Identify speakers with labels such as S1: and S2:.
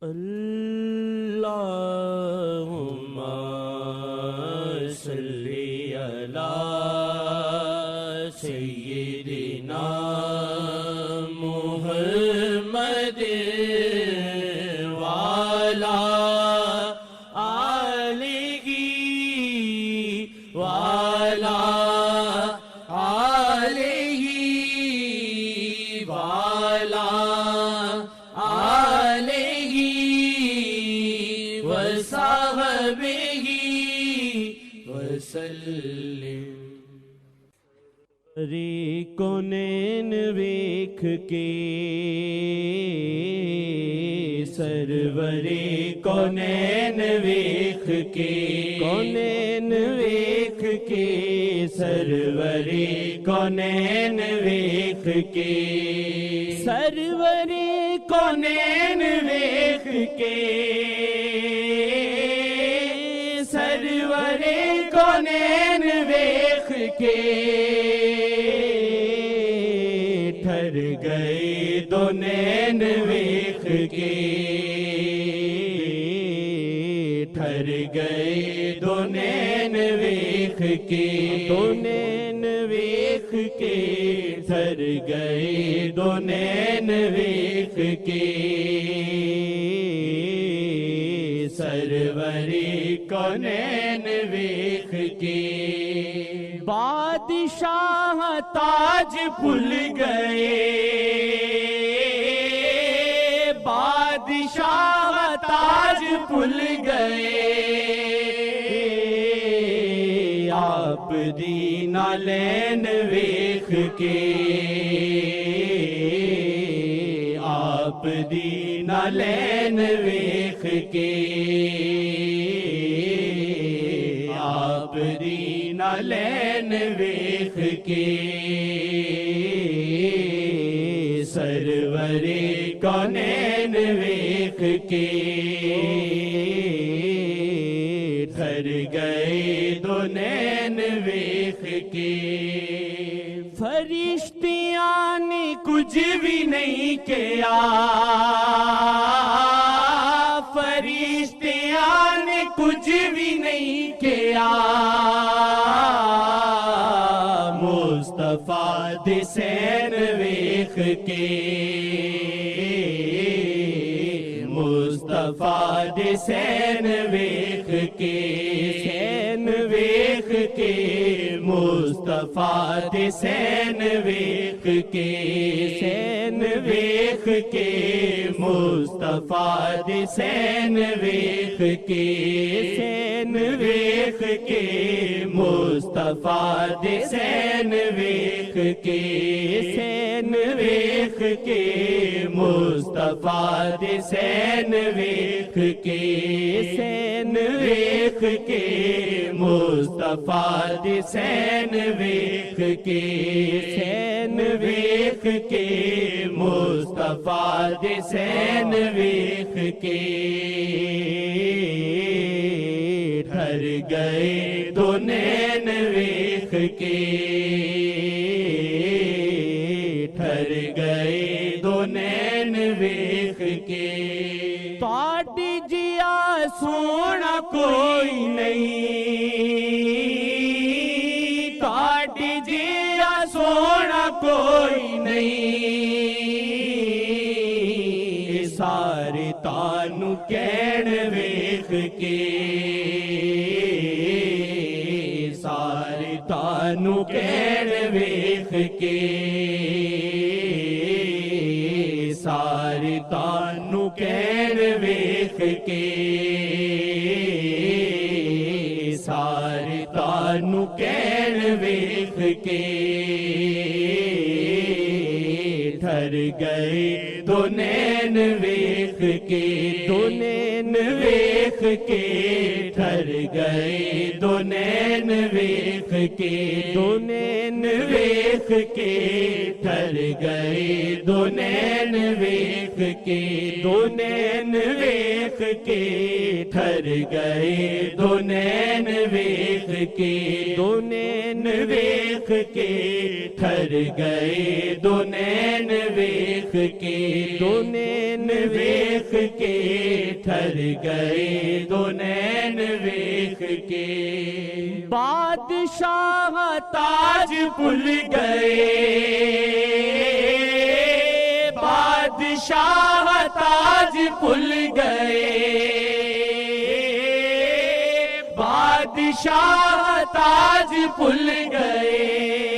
S1: اللہم صلی علی سیدنا محمد وعلی آلہ وعلی آلہ وعلی آلہ وصحبہ وسلم۔ کونین ویکھ کے سرورِ کونین ویکھ کے، کونین ویکھ کے سرورِ کونین ویکھ کے، سرورِ کونین ویکھ کے، سرورِ کونین ویکھ کے ٹھر گئے دو نین ویکھ کے، ٹھر گئے دو نین ویکھ کے، دو نین ویکھ کے ٹھر گئے دو نین ویکھ کے، سرورِ کونین ویکھ کے۔ بادشاہ تاج بھول گئے، بادشاہ تاج بھول گئے، آپ دی نالین ویکھ کے، آپ دی نالین ویکھ کے، آپ دی نالین ویکھ کے، سرورِ کونین ویکھ کے ٹھر گئے دو نین ویکھ کے۔ فرشتیاں نے کچھ بھی نہیں کیا، فرشتیاں نے کچھ بھی نہیں کیا، مصطفیٰ دے سین ویکھ کے، مصطفیٰ دے سین ویکھ کے، سین ویکھ کے، مصطفیٰ دے سین ویکھ کے، سین ویکھ کے، مصطفیٰ دے سین ویکھ کے، سین ویکھ کے، مصطفیٰ دے سین ویکھ کے، سین ویکھ کے، مصطفیٰ دے سین ویکھ کے، سین ویکھ کے، مصطفیٰ دے سین ویکھ کے، سین ویکھ کے، مصطفیٰ دے سین ویکھ کے ٹھر گئے دو نین ویکھ کے، ٹھر گئے دو نین ویکھ کے۔ تہاڈی جیا سونا کوئی نہیں، تہاڈی جیا سونا کوئی نہیں، سارے تانوں کہن ویکھ کے، سارے تانوں کہن ویکھ کے، سارے تانوں کہن ویکھ کے، سارے تانوں کہن ویکھ کے ٹھر گئے دو نین ویکھ کے، دو نین ویکھ کے ٹھر گئے دو نین ویکھ کے دو نین ویکھ کے ٹھر گئے دو نین ویکھ کے دو نین ویکھ کے ٹھر گئے دو نین ویکھ کے دو نین ویکھ کے ٹھر گئے دو نین ویکھ کے دو نین ویکھ کے ٹھر گئے دو نین ویکھ کے بادشاہ تاج بھول گئے بادشاہ تاج بھول گئے بادشاہ تاج بھول گئے